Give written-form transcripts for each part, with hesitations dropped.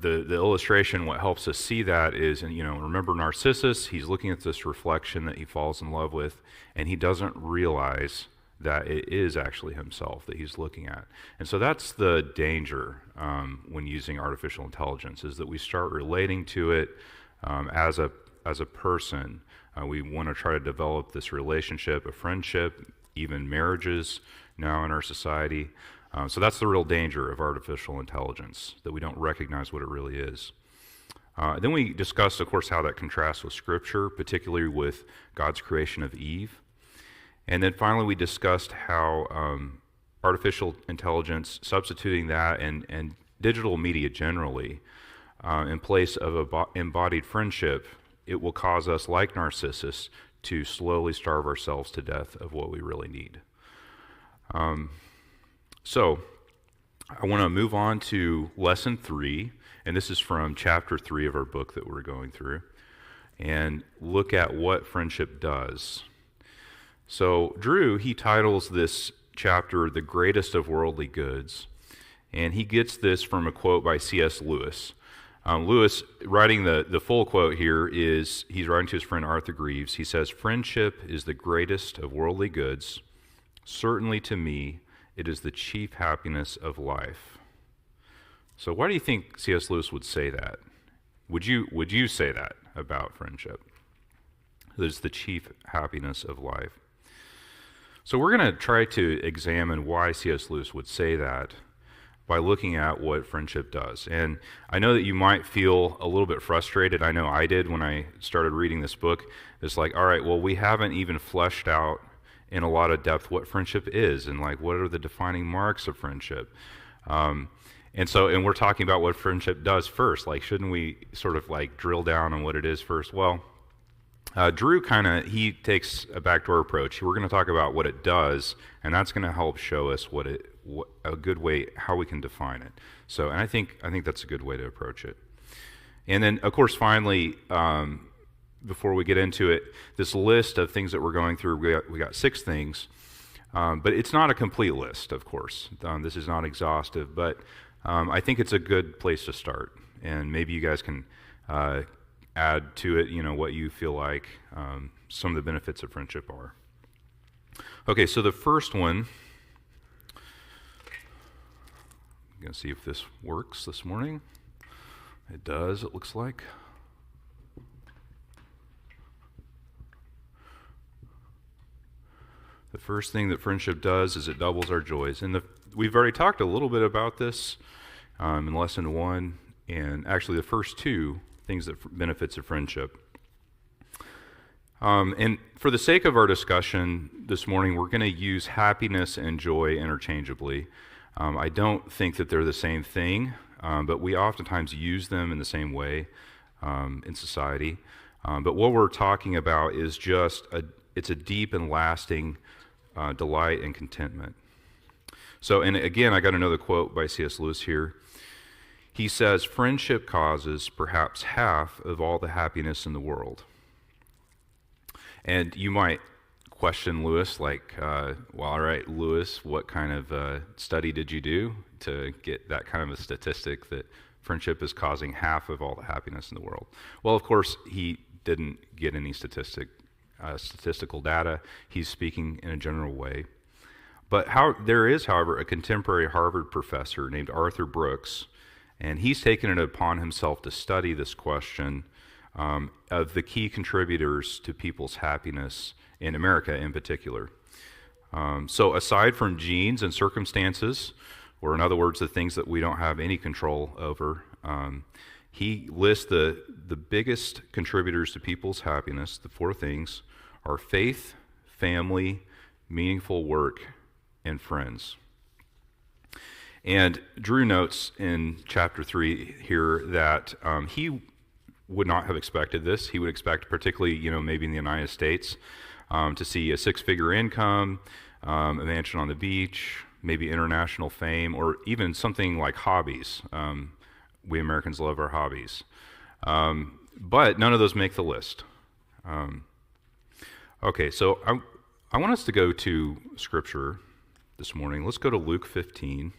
The illustration, what helps us see that is, and remember Narcissus, he's looking at this reflection that he falls in love with, and he doesn't realize that it is actually himself that he's looking at. And so that's the danger when using artificial intelligence, is that we start relating to it as a person. We want to try to develop this relationship, a friendship, even marriages now in our society. So that's the real danger of artificial intelligence, that we don't recognize what it really is. Then we discussed, of course, how that contrasts with Scripture, particularly with God's creation of Eve. And then finally we discussed how artificial intelligence, substituting that and digital media generally, in place of embodied friendship, it will cause us, like Narcissus, to slowly starve ourselves to death of what we really need. So I want to move on to lesson 3, and this is from chapter 3 of our book that we're going through, and look at what friendship does. So Drew, he titles this chapter "The Greatest of Worldly Goods," and he gets this from a quote by C.S. Lewis. Lewis, writing the full quote here, he's writing to his friend Arthur Greeves. He says, "Friendship is the greatest of worldly goods. Certainly to me, it is the chief happiness of life." So why do you think C.S. Lewis would say that? Would you say that about friendship? That it's the chief happiness of life. So we're going to try to examine why C.S. Lewis would say that by looking at what friendship does. And I know that you might feel a little bit frustrated. I know I did when I started reading this book. It's like, all right, well, we haven't even fleshed out in a lot of depth what friendship is, and like what are the defining marks of friendship. And we're talking about what friendship does first. Like, shouldn't we sort of like drill down on what it is first? Well, Drew he takes a backdoor approach. We're going to talk about what it does, and that's going to help show us a good way how we can define it. So, and I think that's a good way to approach it. And then, of course, finally, before we get into it, this list of things that we're going through, we got 6 things, but it's not a complete list, of course. This is not exhaustive, but I think it's a good place to start, and maybe you guys can add to it, what you feel like some of the benefits of friendship are. Okay, so the first one, I'm going to see if this works this morning. It does, it looks like. The first thing that friendship does is it doubles our joys. And we've already talked a little bit about this in lesson 1, and actually the first 2 things that benefits of friendship. And for the sake of our discussion this morning, we're going to use happiness and joy interchangeably. I don't think that they're the same thing, but we oftentimes use them in the same way in society. But what we're talking about is it's a deep and lasting delight and contentment. So, and again, I got another quote by C.S. Lewis here. He says, "Friendship causes perhaps half of all the happiness in the world." And you might question Lewis, like, well, all right, Lewis, what kind of study did you do to get that kind of a statistic that friendship is causing half of all the happiness in the world? Well, of course, he didn't get any statistical data. He's speaking in a general way. But there is, however, a contemporary Harvard professor named Arthur Brooks, and he's taken it upon himself to study this question of the key contributors to people's happiness in America in particular. So aside from genes and circumstances, or in other words, the things that we don't have any control over, he lists the biggest contributors to people's happiness. The 4 things are faith, family, meaningful work, and friends. And Drew notes in chapter 3 here that he would not have expected this. He would expect, particularly, maybe in the United States, to see a 6-figure income, a mansion on the beach, maybe international fame, or even something like hobbies. We Americans love our hobbies. But none of those make the list. Okay, so I want us to go to Scripture this morning. Let's go to Luke 15.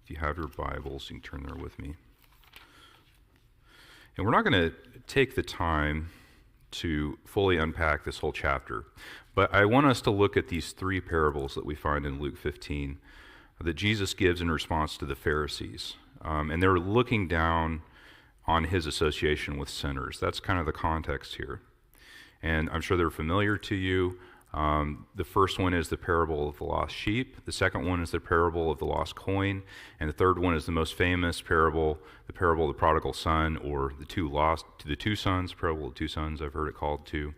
If you have your Bibles, you can turn there with me. And we're not going to take the time to fully unpack this whole chapter, but I want us to look at these three parables that we find in Luke 15 that Jesus gives in response to the Pharisees. And they're looking down on his association with sinners. That's kind of the context here. And I'm sure they're familiar to you. The first one is the parable of the lost sheep. The second one is the parable of the lost coin. And the third one is the most famous parable, the parable of the prodigal son, or the two sons, parable of the two sons, I've heard it called too.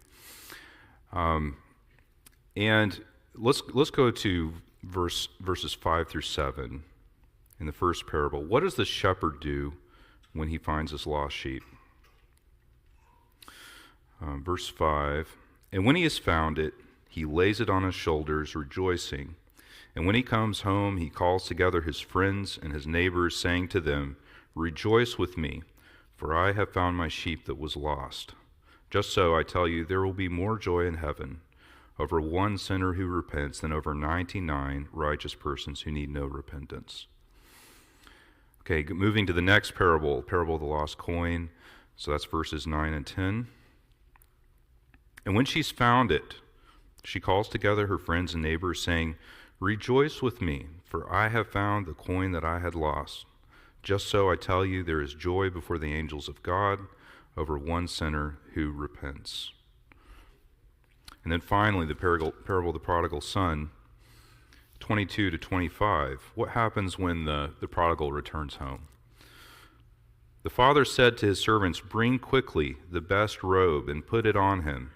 And let's go to verses 5 through 7 in the first parable. What does the shepherd do when he finds his lost sheep? Verse 5, and when he has found it, he lays it on his shoulders, rejoicing. And when he comes home, he calls together his friends and his neighbors, saying to them, rejoice with me, for I have found my sheep that was lost. Just so, I tell you, there will be more joy in heaven over one sinner who repents than over 99 righteous persons who need no repentance. Okay, moving to the next parable, parable of the lost coin. So that's verses 9 and 10. And when she's found it, she calls together her friends and neighbors, saying, rejoice with me, for I have found the coin that I had lost. Just so, I tell you, there is joy before the angels of God over one sinner who repents. And then finally, the parable of the prodigal son, 22 to 25. What happens when the prodigal returns home? The father said to his servants, bring quickly the best robe and put it on him,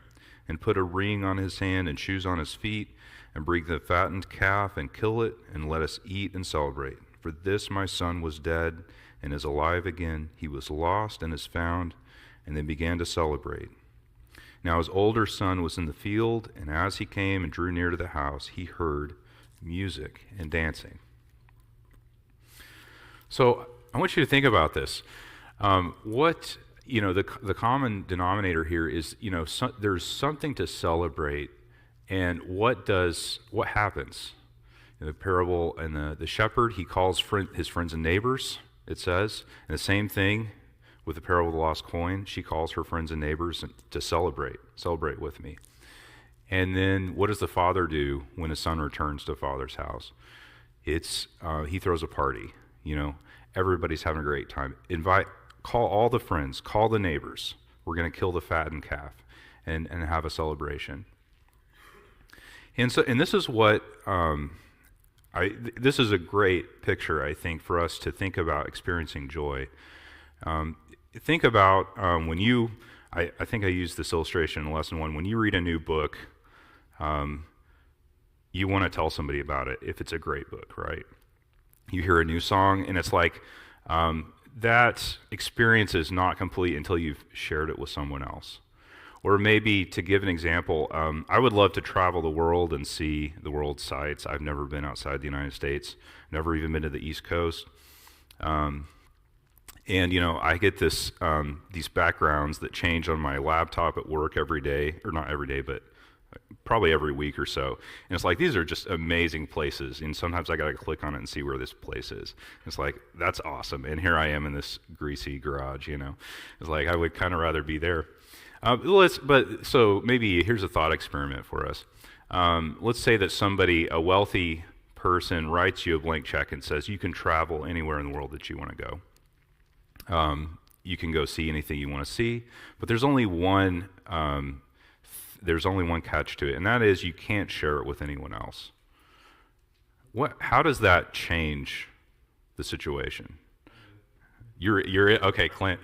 and put a ring on his hand and shoes on his feet, and bring the fattened calf and kill it, and let us eat and celebrate. For this my son was dead and is alive again. He was lost and is found. And they began to celebrate. Now his older son was in the field, and as he came and drew near to the house, he heard music and dancing. So I want you to think about this. The common denominator here is, there's something to celebrate, and what happens? In the parable, and the shepherd, he calls his friends and neighbors, it says, and the same thing with the parable of the lost coin. She calls her friends and neighbors to celebrate with me. And then what does the father do when his son returns to father's house? He throws a party. Everybody's having a great time. Call all the friends, call the neighbors. We're going to kill the fattened calf and have a celebration. And this is what this is a great picture, I think, for us to think about experiencing joy. Think about when I think I used this illustration in lesson 1. When you read a new book, you want to tell somebody about it if it's a great book, right? You hear a new song, and it's like that experience is not complete until you've shared it with someone else. Or maybe, to give an example, I would love to travel the world and see the world's sights. I've never been outside the United States, never even been to the East Coast. And I get these backgrounds that change on my laptop at work every day, or not every day, but probably every week or so. And it's like, these are just amazing places. And sometimes I got to click on it and see where this place is. It's like, that's awesome. And here I am in this greasy garage, It's like, I would kind of rather be there. So maybe here's a thought experiment for us. Let's say that a wealthy person, writes you a blank check and says, you can travel anywhere in the world that you want to go. You can go see anything you want to see, but there's only one catch to it, and that is you can't share it with anyone else. How does that change the situation? You're okay, Clint.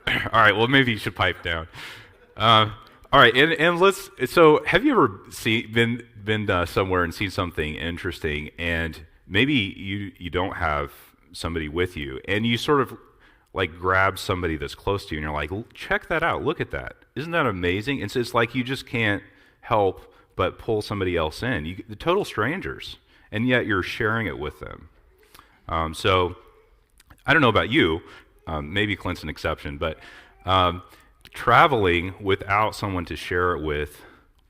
All right, well, maybe you should pipe down. All right, and so have you ever been somewhere and seen something interesting, and maybe you don't have somebody with you, and you sort of like grab somebody that's close to you, and you're like, check that out, look at that. Isn't that amazing? And so it's like you just can't help but pull somebody else in. The total strangers, and yet you're sharing it with them. So I don't know about you, maybe Clint's an exception, but traveling without someone to share it with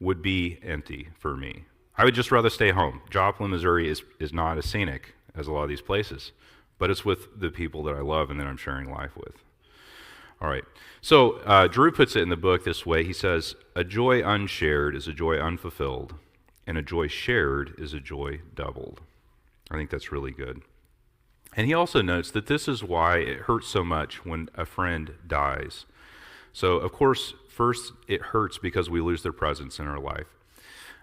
would be empty for me. I would just rather stay home. Joplin, Missouri is not as scenic as a lot of these places, but it's with the people that I love and that I'm sharing life with. All right. So Drew puts it in the book this way. He says, "A joy unshared is a joy unfulfilled, and a joy shared is a joy doubled." I think that's really good. And he also notes that this is why it hurts so much when a friend dies. So, of course, first, it hurts because we lose their presence in our life.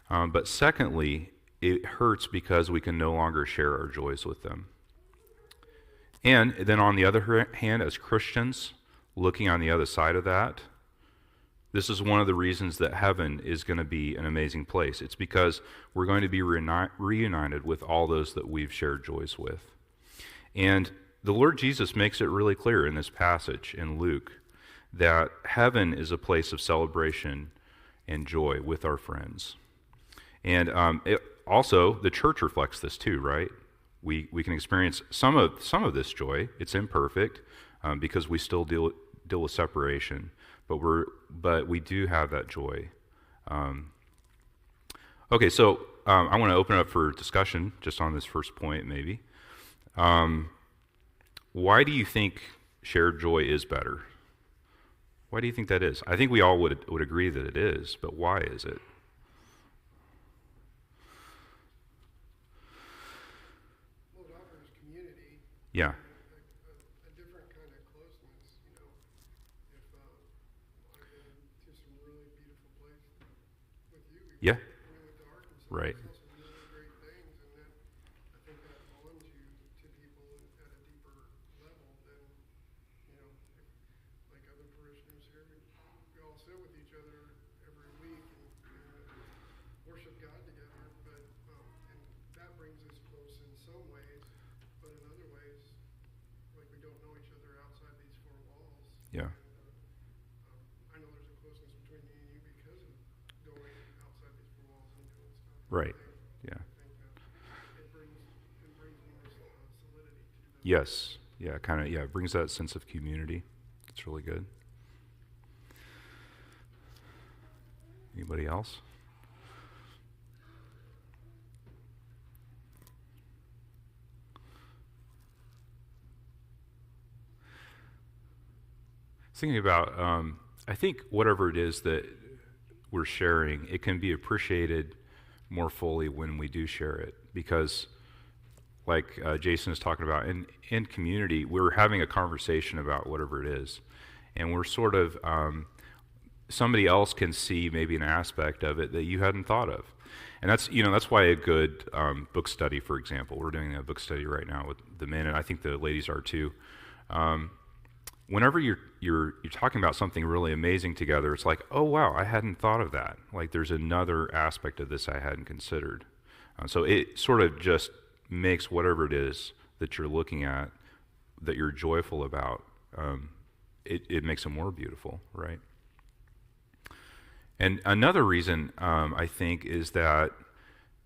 But secondly, it hurts because we can no longer share our joys with them. And then on the other hand, as Christians, looking on the other side of that, this is one of the reasons that heaven is going to be an amazing place. It's because we're going to be reunited with all those that we've shared joys with. And the Lord Jesus makes it really clear in this passage in Luke that heaven is a place of celebration and joy with our friends. And also, the church reflects this too, right? We can experience some of this joy. It's imperfect because we still deal with separation, but we do have that joy. Okay, so I want to open up for discussion just on this first point, maybe. Why do you think shared joy is better? Why do you think that is? I think we all would agree that it is, but why is it? Well, it offers community. Yeah. A different kind of closeness, you know. If I've been to some really beautiful places with you. Yeah. We went to Arkansas. Right. We saw some really great things, and that I think that bonds you to people at a deeper level than, you know, like other parishioners here. We all sit with each other every week and worship God together, but and that brings us close in some ways, but in other ways, like we don't know each other outside these four walls. Yeah. I know there's a closeness between me and you because of going outside these four walls and doing stuff. Right. Yeah. I think it brings more solidity to the. Yes. Yeah, kind of, yeah, it brings that sense of community. It's really good. Anybody else? Thinking about, I think whatever it is that we're sharing, it can be appreciated more fully when we do share it. Because, like Jason is talking about, in community, we're having a conversation about whatever it is. And we're sort of, somebody else can see maybe an aspect of it that you hadn't thought of. And that's why a good book study, for example, we're doing a book study right now with the men, and I think the ladies are too. Whenever you're talking about something really amazing together, it's like, oh wow, I hadn't thought of that. Like there's another aspect of this I hadn't considered. So it sort of just makes whatever it is that you're looking at, that you're joyful about, it makes it more beautiful, right? And another reason I think is that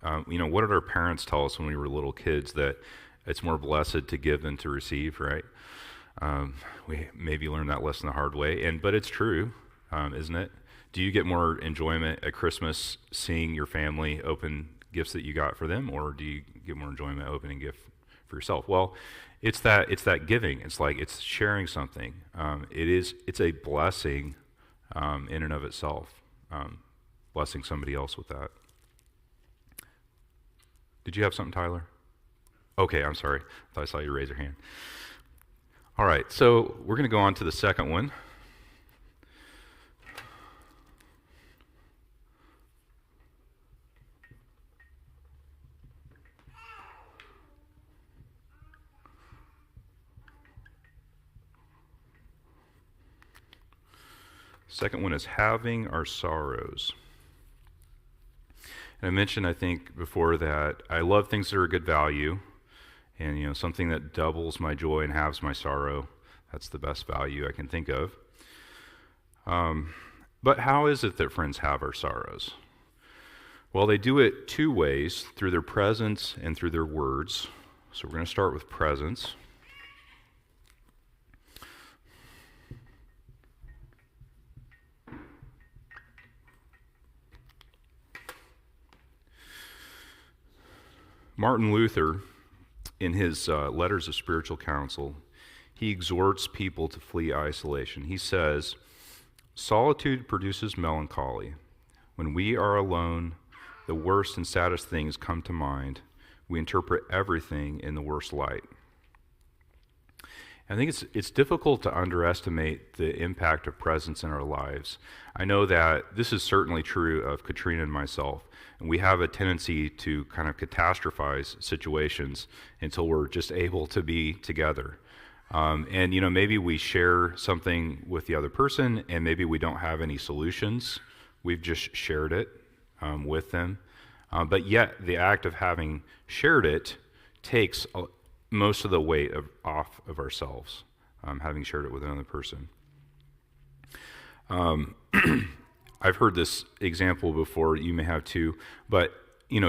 what did our parents tell us when we were little kids, that it's more blessed to give than to receive, right? We maybe learned that lesson the hard way, but it's true, isn't it? Do you get more enjoyment at Christmas seeing your family open gifts that you got for them, or do you get more enjoyment opening a gift for yourself? Well, it's that giving. It's like it's sharing something. It's a blessing in and of itself. Blessing somebody else with that. Did you have something, Tyler? Okay, I'm sorry. I thought I saw you raise your hand. All right, so we're going to go on to the second one. Second one is having our sorrows. And I mentioned, I think, before that I love things that are good value. And, something that doubles my joy and halves my sorrow, that's the best value I can think of. But how is it that friends have our sorrows? Well, they do it two ways, through their presence and through their words. So we're going to start with presence. Martin Luther in his letters of spiritual counsel, he exhorts people to flee isolation. He says, "Solitude produces melancholy. When we are alone, the worst and saddest things come to mind. We interpret everything in the worst light." I think it's difficult to underestimate the impact of presence in our lives. I know that this is certainly true of Katrina and myself, and we have a tendency to kind of catastrophize situations until we're just able to be together. And maybe we share something with the other person, and maybe we don't have any solutions. We've just shared it with them. But yet, the act of having shared it takes most of the weight off of ourselves, having shared it with another person. I've heard this example before, you may have too, but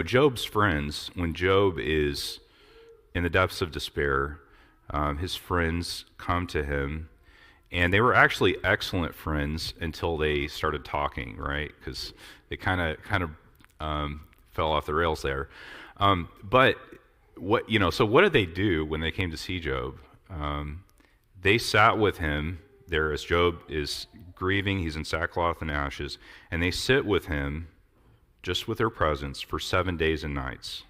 Job's friends, when Job is in the depths of despair, his friends come to him, and they were actually excellent friends until they started talking, right? Because they kind of fell off the rails there. But so what did they do when they came to see Job? They sat with him there as Job is grieving. He's in sackcloth and ashes, and they sit with him just with their presence for 7 days and nights.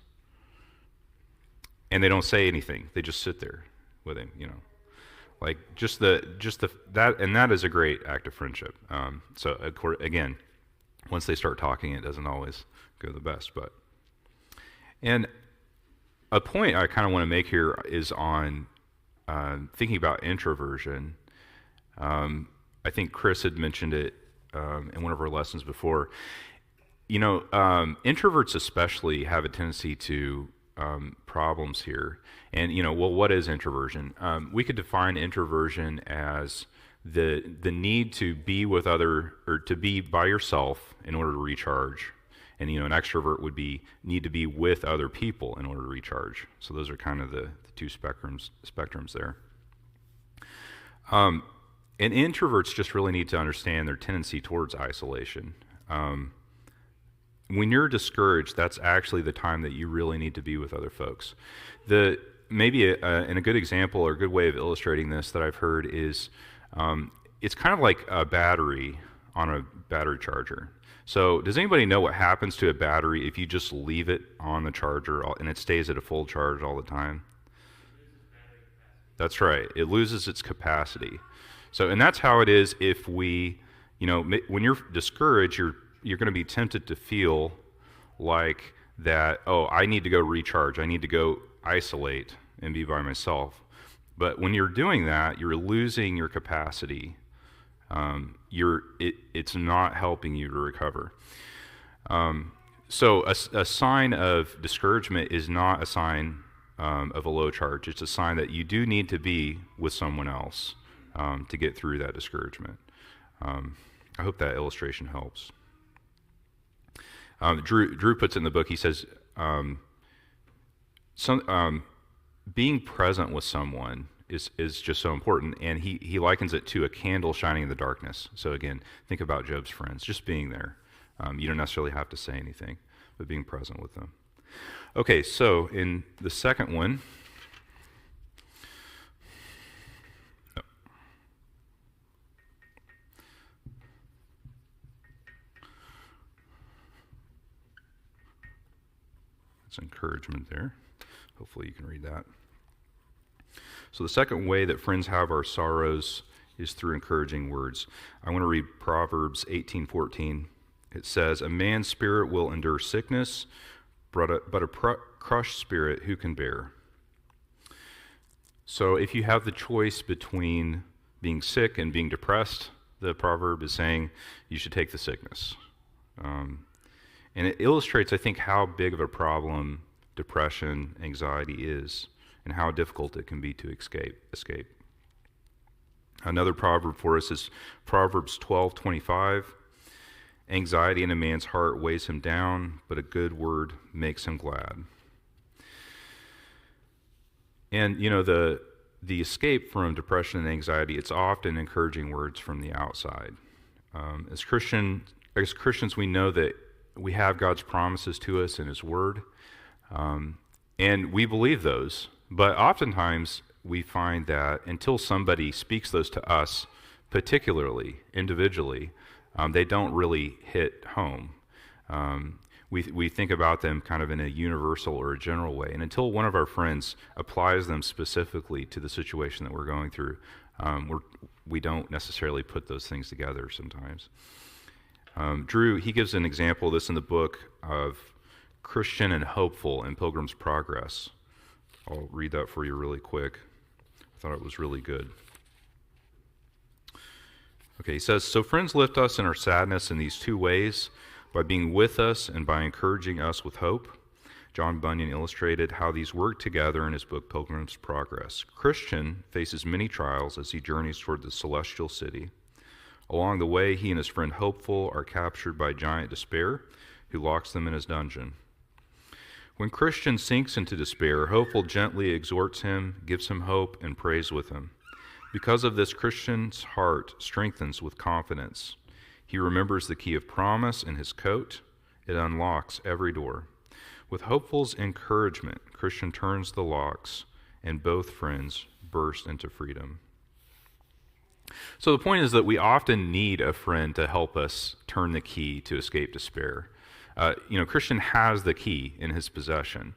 And they don't say anything. They just sit there with him, like that is a great act of friendship. So again, once they start talking, it doesn't always go the best, and a point I kind of want to make here is on thinking about introversion. I think Chris had mentioned it in one of our lessons before. Introverts especially have a tendency to problems here. And, what is introversion? We could define introversion as the need to be with or to be by yourself in order to recharge. And, an extrovert would need to be with other people in order to recharge. So those are kind of the two spectrums there. And introverts just really need to understand their tendency towards isolation. When you're discouraged, that's actually the time that you really need to be with other folks. Maybe a good example or a good way of illustrating this that I've heard is it's kind of like a battery on a battery charger. So does anybody know what happens to a battery if you just leave it on the charger and it stays at a full charge all the time? That's right. It loses its capacity. So, and that's how it is if we, when you're discouraged, you're going to be tempted to feel like that, oh, I need to go recharge. I need to go isolate and be by myself. But when you're doing that, you're losing your capacity. It's not helping you to recover. So a sign of discouragement is not a sign of a low charge. It's a sign that you do need to be with someone else to get through that discouragement. I hope that illustration helps. Drew puts it in the book. He says, being present with someone is just so important, and he likens it to a candle shining in the darkness. So again, think about Job's friends, just being there. You don't necessarily have to say anything, but being present with them. Okay, so in the second one, it's encouragement there. Hopefully you can read that. So the second way that friends have our sorrows is through encouraging words. I want to read Proverbs 18:14. It says, "A man's spirit will endure sickness, but a crushed spirit who can bear?" So if you have the choice between being sick and being depressed, the proverb is saying you should take the sickness. And it illustrates, I think, how big of a problem depression, anxiety is, and how difficult it can be to escape. Another proverb for us is Proverbs 12:25. "Anxiety in a man's heart weighs him down, but a good word makes him glad." And the escape from depression and anxiety, it's often encouraging words from the outside. As Christians, we know that we have God's promises to us in His Word, and we believe those. But oftentimes we find that until somebody speaks those to us, particularly, individually, they don't really hit home. We think about them kind of in a universal or a general way. And until one of our friends applies them specifically to the situation that we're going through, we don't necessarily put those things together sometimes. Drew, he gives an example of this in the book of Christian and hopeful in Pilgrim's Progress. I'll read that for you really quick. I thought it was really good. Okay, he says, "So friends lift us in our sadness in these two ways, by being with us and by encouraging us with hope." John Bunyan illustrated how these work together in his book Pilgrim's Progress. Christian faces many trials as he journeys toward the celestial city. Along the way, he and his friend Hopeful are captured by giant Despair, who locks them in his dungeon. When Christian sinks into despair, Hopeful gently exhorts him, gives him hope, and prays with him. Because of this, Christian's heart strengthens with confidence. He remembers the key of promise in his coat. It unlocks every door. With Hopeful's encouragement, Christian turns the locks, and both friends burst into freedom. So the point is that we often need a friend to help us turn the key to escape despair. Christian has the key in his possession,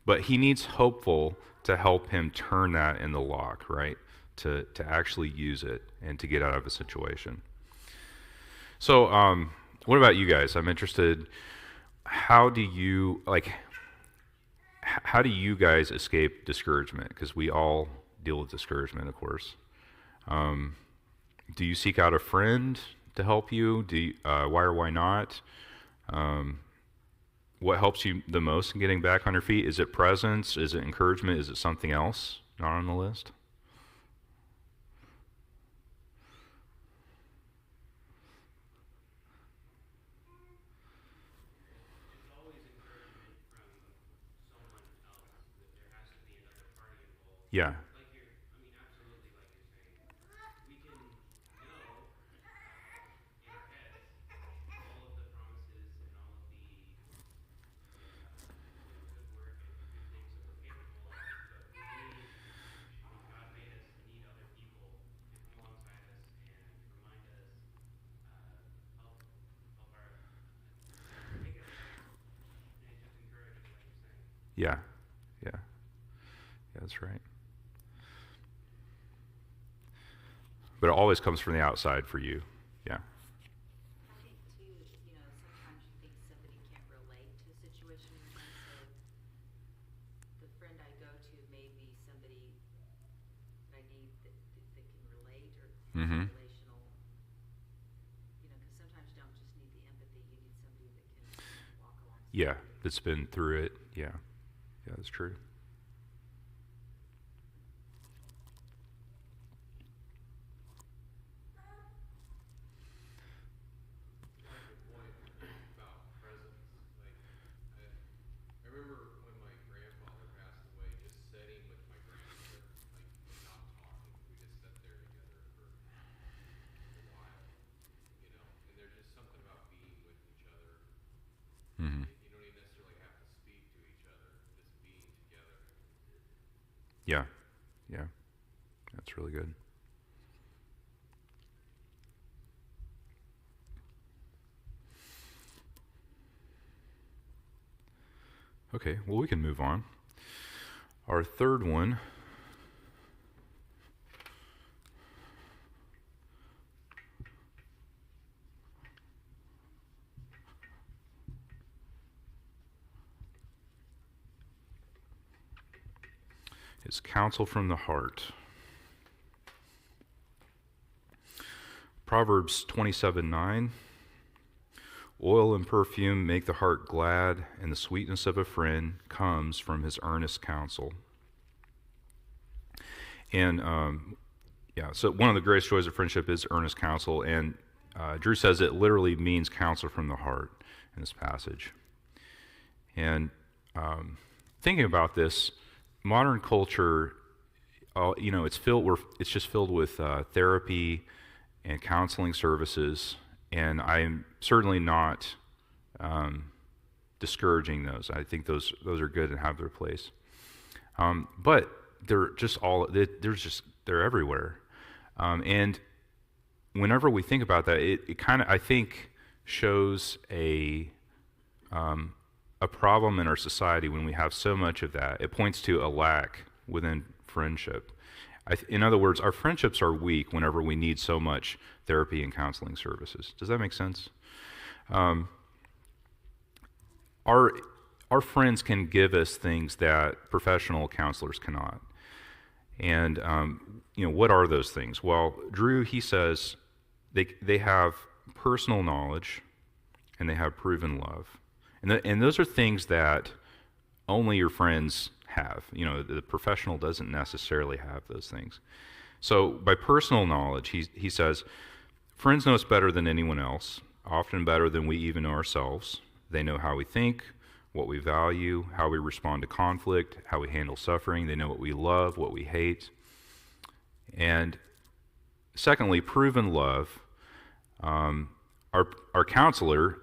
but he needs Hopeful to help him turn that in the lock, right? To actually use it and to get out of a situation. So, what about you guys? I'm interested. How do you guys escape discouragement? Because we all deal with discouragement, of course. Do you seek out a friend to help you? Why or why not? What helps you the most in getting back on your feet? Is it presence? Is it encouragement? Is it something else not on the list? Yeah. Yeah. Yeah. Yeah, that's right. But it always comes from the outside for you. Yeah. I think too, sometimes you think somebody can't relate to a situation you're in, so the friend I go to may be somebody that I need that can relate or Mm-hmm. relational, because sometimes you don't just need the empathy, you need somebody that can walk alongside. Yeah, that's been through it. Yeah. Yeah, that's true. Mm-hmm. Yeah. Yeah. That's really good. Okay, well, we can move on. Our third one is counsel from the heart. Proverbs 27:9. Oil and perfume make the heart glad, and the sweetness of a friend comes from his earnest counsel. And so one of the greatest joys of friendship is earnest counsel, and Drew says it literally means counsel from the heart in this passage. And thinking about this, modern culture, it's just filled with therapy and counseling services, and I'm certainly not discouraging those. I think those are good and have their place. But they're everywhere. And whenever we think about that, it kind of, I think, shows a problem in our society when we have so much of that. It points to a lack within friendship. In other words, our friendships are weak whenever we need so much therapy and counseling services. Does that make sense? Our friends can give us things that professional counselors cannot. And what are those things? Well, Drew, he says they have personal knowledge and they have proven love. And those are things that only your friends have. The professional doesn't necessarily have those things. So by personal knowledge, he says, friends know us better than anyone else, often better than we even know ourselves. They know how we think, what we value, how we respond to conflict, how we handle suffering. They know what we love, what we hate. And secondly, proven love. Our counselor,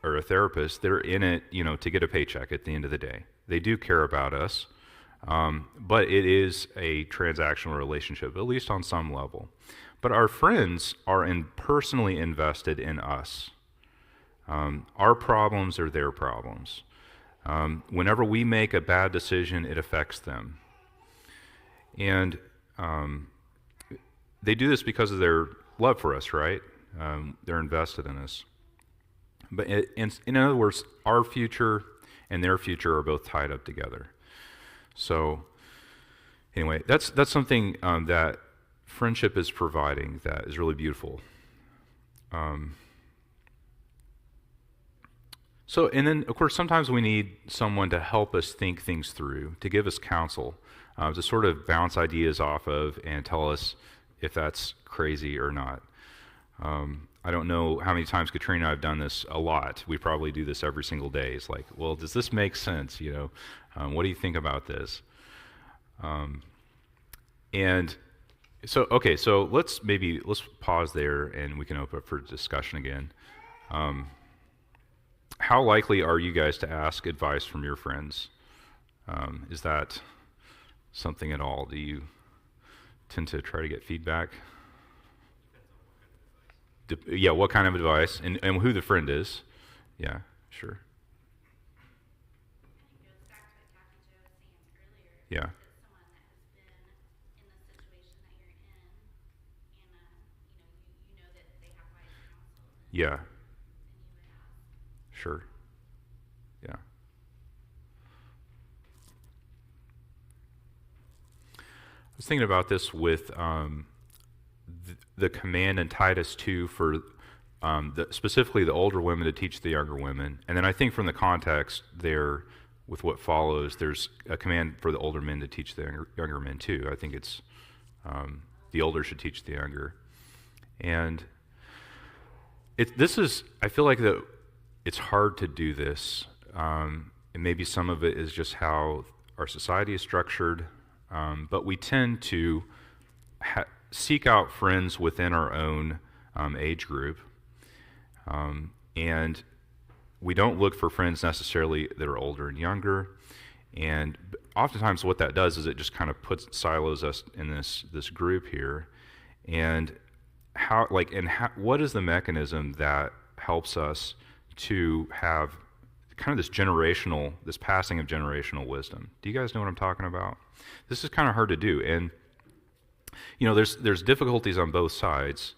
or a therapist, they're in it, to get a paycheck at the end of the day. They do care about us, but it is a transactional relationship, at least on some level. But our friends are personally invested in us. Our problems are their problems. Whenever we make a bad decision, it affects them. And they do this because of their love for us, right? They're invested in us. But in other words, our future and their future are both tied up together. So anyway, that's something that friendship is providing that is really beautiful. And then, of course, sometimes we need someone to help us think things through, to give us counsel, to sort of bounce ideas off of and tell us if that's crazy or not. I don't know how many times Katrina and I have done this. A lot. We probably do this every single day. It's like, well, does this make sense? What do you think about this? And so let's pause there and we can open up for discussion again. How likely are you guys to ask advice from your friends? Is that something at all? Do you tend to try to get feedback? Yeah, what kind of advice and who the friend is. Yeah, sure. It goes back to what Kathy Jo was saying earlier. Yeah. It's someone that has been in the situation that you're in, and you know that they have wise counsel. Yeah. And you would ask. Sure. Yeah. I was thinking about this with the command in Titus 2 for specifically the older women to teach the younger women. And then I think from the context there with what follows, there's a command for the older men to teach the younger men too. I think it's the older should teach the younger. And I feel like it's hard to do this. And maybe some of it is just how our society is structured. But we tend to seek out friends within our own age group. And we don't look for friends necessarily that are older and younger. And oftentimes what that does is it just kind of silos us in this group here. And what is the mechanism that helps us to have kind of this passing of generational wisdom? Do you guys know what I'm talking about? This is kind of hard to do. And there's difficulties on both sides.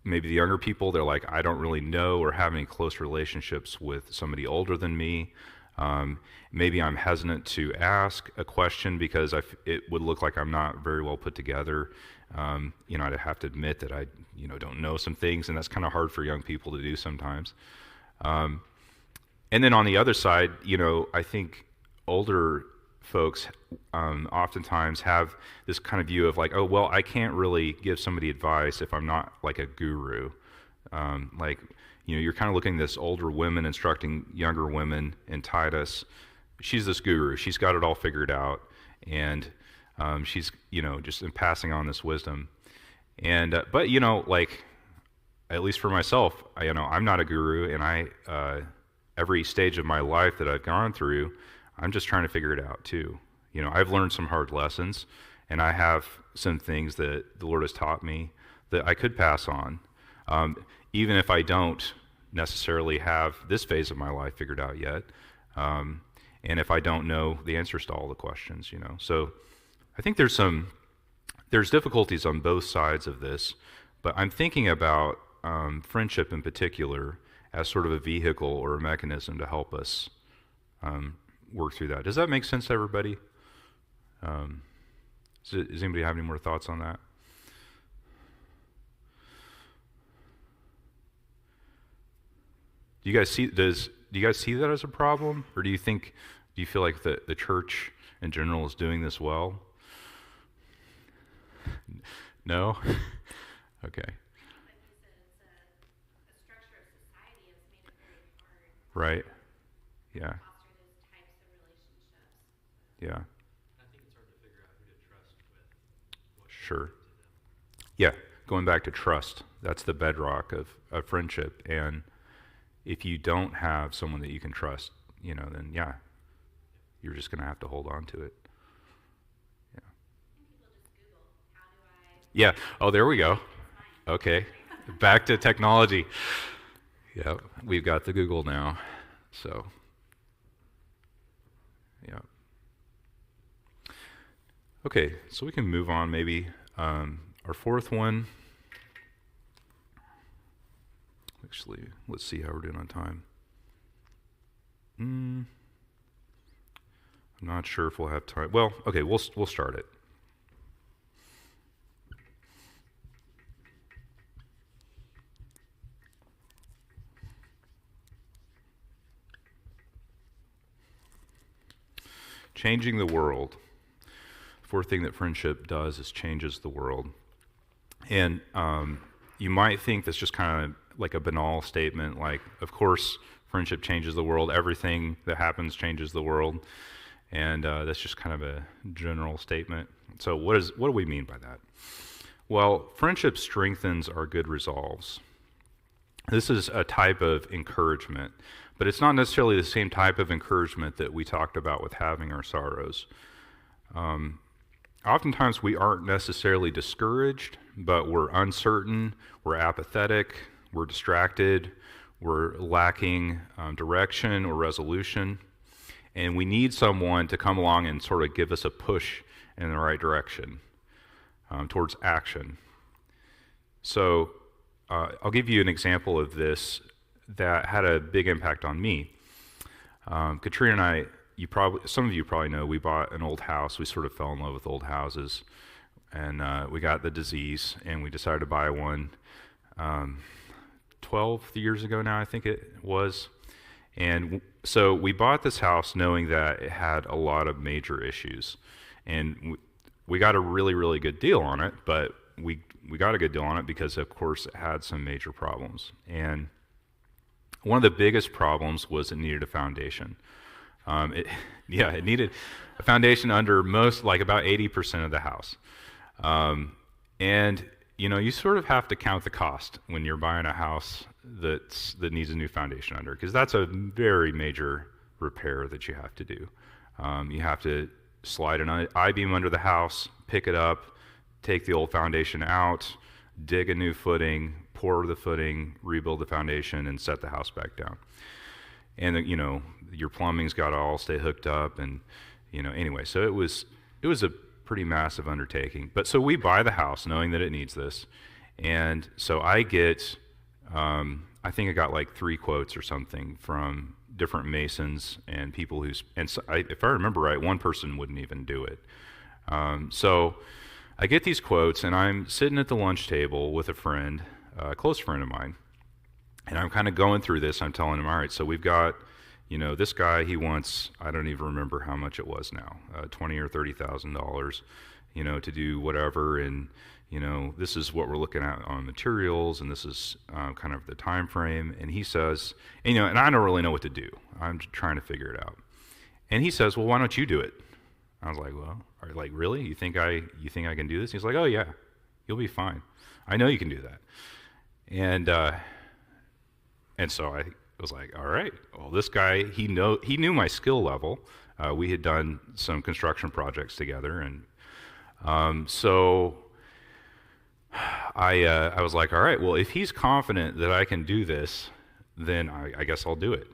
Maybe the younger people, they're like, I don't really know or have any close relationships with somebody older than me. Maybe I'm hesitant to ask a question because it would look like I'm not very well put together. I'd have to admit that I don't know some things, and that's kind of hard for young people to do sometimes. And then on the other side, I think older folks oftentimes have this kind of view of like, oh, well, I can't really give somebody advice if I'm not like a guru. You're kind of looking at this older women instructing younger women in Titus. She's this guru. She's got it all figured out, and she's just passing on this wisdom. And but at least for myself, I'm not a guru, and every stage of my life that I've gone through, I'm just trying to figure it out too. I've learned some hard lessons, and I have some things that the Lord has taught me that I could pass on, even if I don't necessarily have this phase of my life figured out yet, and if I don't know the answers to all the questions. So I think there's difficulties on both sides of this, but I'm thinking about friendship in particular as sort of a vehicle or a mechanism to help us work through that. Does that make sense to everybody? Does anybody have any more thoughts on that? Do you guys see that as a problem, or do you feel like the church in general is doing this well? No? Okay. Like you said, it's a structure of society has made it very hard Right. to Yeah. foster those types of relationships. Yeah. I think it's hard to figure out who to trust with what Sure. to them. Yeah. Going back to trust, that's the bedrock of friendship. And if you don't have someone that you can trust, then yeah, you're just going to have to hold on to it. Yeah. And people just Google, how do I Yeah. Oh, there we go. it's fine. Okay. Back to technology. Yeah. We've got the Google now. So, yeah. Okay. So we can move on maybe. Our fourth one. Actually, let's see how we're doing on time. I'm not sure if we'll have time. Well, okay, we'll start it. Changing the world. Fourth thing that friendship does is changes the world. And you might think that's just kind of like a banal statement, like, of course, friendship changes the world. Everything that happens changes the world. And that's just kind of a general statement. So what do we mean by that? Well, friendship strengthens our good resolves. This is a type of encouragement, but it's not necessarily the same type of encouragement that we talked about with having our sorrows. Oftentimes we aren't necessarily discouraged, but we're uncertain, we're apathetic, we're distracted, we're lacking direction or resolution, and we need someone to come along and sort of give us a push in the right direction towards action. So I'll give you an example of this that had a big impact on me. Katrina and I, some of you probably know, we bought an old house. We sort of fell in love with old houses, and we got the disease, and we decided to buy one 12 years ago now, I think it was. And so we bought this house knowing that it had a lot of major issues, and we got a really, really good deal on it, but we got a good deal on it because, of course, it had some major problems. And one of the biggest problems was it needed a foundation. It needed a foundation under about 80% of the house. And, you sort of have to count the cost when you're buying a house that needs a new foundation under, because that's a very major repair that you have to do. You have to slide an I-beam under the house, pick it up, take the old foundation out, dig a new footing, pour the footing, rebuild the foundation, and set the house back down. And your plumbing's got to all stay hooked up, and anyway. So it was a pretty massive undertaking. But so we buy the house knowing that it needs this, and so I get, I think I got like 3 quotes or something from different masons and people if I remember right, one person wouldn't even do it. So I get these quotes, and I'm sitting at the lunch table with a friend, a close friend of mine, and I'm kind of going through this. I'm telling him, all right, so we've got, this guy, he wants, I don't even remember how much it was now, $20,000 or $30,000, to do whatever, and this is what we're looking at on materials, and this is kind of the time frame. And he says, and I don't really know what to do. I'm just trying to figure it out. And he says, well, why don't you do it? I was like, well, really? You think I can do this? He's like, oh yeah, you'll be fine. I know you can do that. And so was like, all right, well, this guy, he knew my skill level. We had done some construction projects together, and so I was like, all right, well, if he's confident that I can do this, then I guess I'll do it.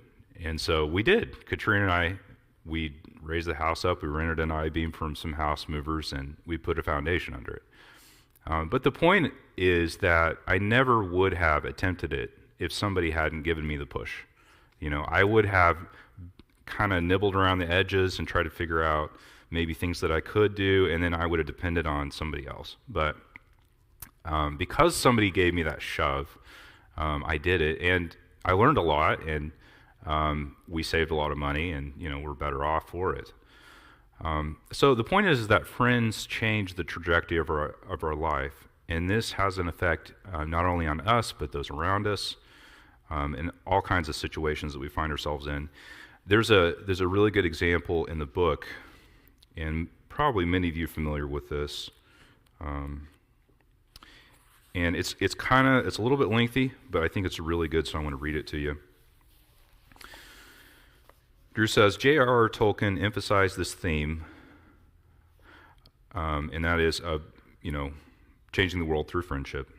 And so we did. Katrina and I, we raised the house up. We rented an I-beam from some house movers, and we put a foundation under it. But the point is that I never would have attempted it if somebody hadn't given me the push. I would have kind of nibbled around the edges and tried to figure out maybe things that I could do, and then I would have depended on somebody else. But because somebody gave me that shove, I did it, and I learned a lot, and we saved a lot of money, and we're better off for it. So the point is that friends change the trajectory of our life, and this has an effect not only on us but those around us, in all kinds of situations that we find ourselves in. There's a really good example in the book, and probably many of you are familiar with this. And it's a little bit lengthy, but I think it's really good, so I want to read it to you. Drew says, J.R.R. Tolkien emphasized this theme, and that is, changing the world through friendship,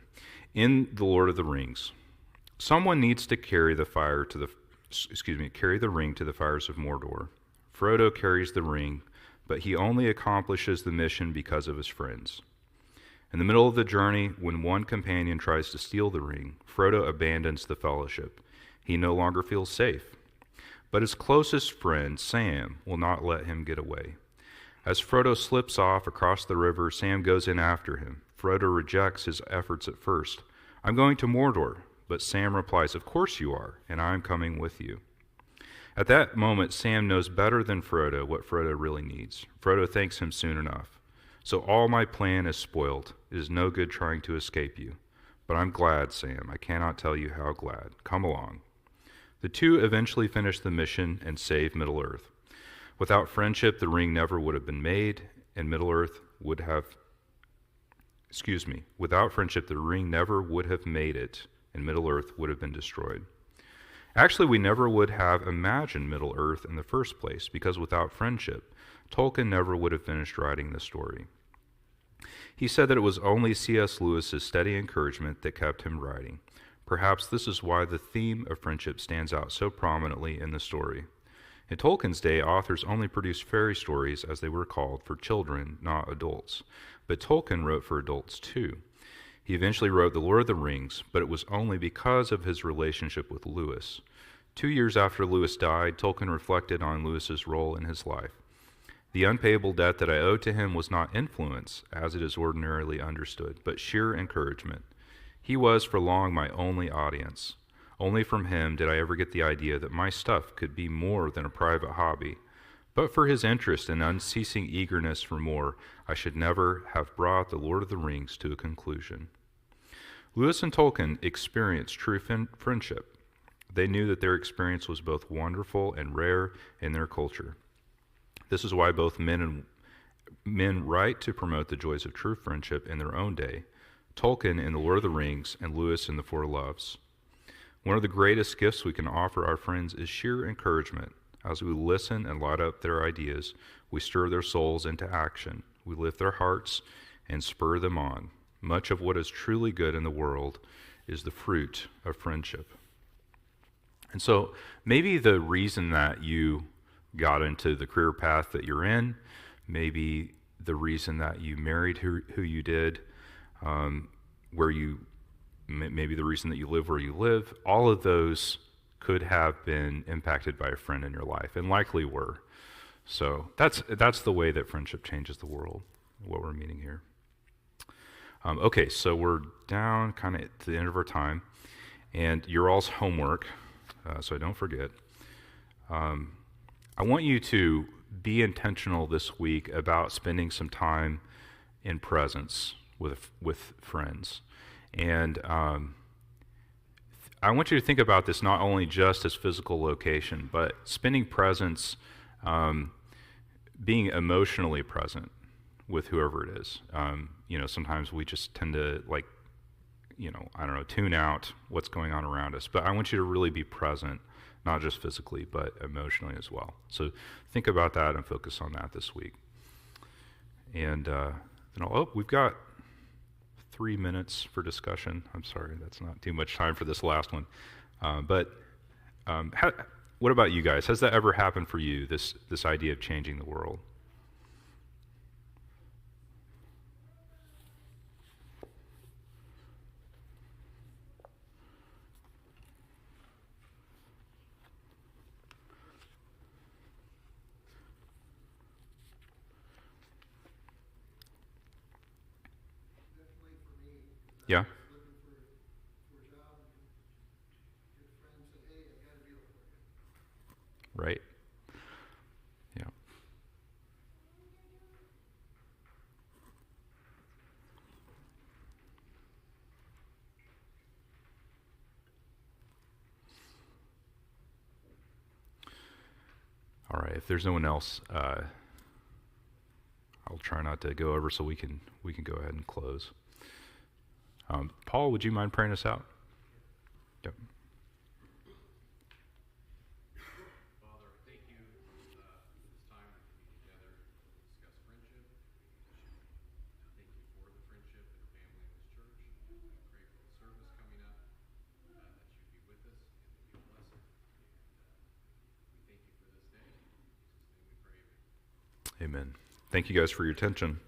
in The Lord of the Rings. Someone needs to carry the ring to the fires of Mordor. Frodo carries the ring, but he only accomplishes the mission because of his friends. In the middle of the journey, when one companion tries to steal the ring, Frodo abandons the fellowship. He no longer feels safe. But his closest friend, Sam, will not let him get away. As Frodo slips off across the river, Sam goes in after him. Frodo rejects his efforts at first. I'm going to Mordor, but Sam replies, of course you are, and I'm coming with you. At that moment, Sam knows better than Frodo what Frodo really needs. Frodo thanks him soon enough. So all my plan is spoiled. It is no good trying to escape you. But I'm glad, Sam. I cannot tell you how glad. Come along. The two eventually finish the mission and save Middle-earth. Without friendship, the ring never would have been made, and Middle-earth would have... Without friendship, the ring never would have made it, and Middle-earth would have been destroyed. Actually, we never would have imagined Middle-earth in the first place, because without friendship, Tolkien never would have finished writing the story. He said that it was only C.S. Lewis's steady encouragement that kept him writing. Perhaps this is why the theme of friendship stands out so prominently in the story. In Tolkien's day, authors only produced fairy stories, as they were called, for children, not adults. But Tolkien wrote for adults too. He eventually wrote The Lord of the Rings, but it was only because of his relationship with Lewis. 2 years after Lewis died, Tolkien reflected on Lewis's role in his life. The unpayable debt that I owed to him was not influence, as it is ordinarily understood, but sheer encouragement. He was for long my only audience. Only from him did I ever get the idea that my stuff could be more than a private hobby. But for his interest and unceasing eagerness for more, I should never have brought The Lord of the Rings to a conclusion. Lewis and Tolkien experienced true friendship. They knew that their experience was both wonderful and rare in their culture. This is why both men write to promote the joys of true friendship in their own day. Tolkien in The Lord of the Rings, and Lewis in The Four Loves. One of the greatest gifts we can offer our friends is sheer encouragement. As we listen and light up their ideas, we stir their souls into action. We lift their hearts and spur them on. Much of what is truly good in the world is the fruit of friendship. And so maybe the reason that you got into the career path that you're in, maybe the reason that you married who you did, maybe the reason that you live where you live, all of those could have been impacted by a friend in your life, and likely were. So that's the way that friendship changes the world, what we're meaning here. Okay, so we're down kind of to the end of our time, and your all's homework, so I don't forget. I want you to be intentional this week about spending some time in presence with friends. And I want you to think about this not only just as physical location, but spending presence, being emotionally present with whoever it is. Sometimes we just tend to I don't know, tune out what's going on around us. But I want you to really be present, not just physically, but emotionally as well. So think about that and focus on that this week. And we've got 3 minutes for discussion. I'm sorry, that's not too much time for this last one. What about you guys? Has that ever happened for you, this idea of changing the world? Definitely for me. 'Cause Yeah? I was looking for a job, and your friend said, hey, I got a deal for you. Right? Yeah. All right. If there's no one else, I'll try not to go over so we can go ahead and close. Paul, would you mind praying us out? Yep. Father, thank you for this time to be together to discuss friendship. Thank you for the friendship and family in this church. I pray for the service coming up, that you be with us and that you bless it. And we thank you for this day. In Jesus' name we pray. Amen. Amen. Thank you guys for your attention.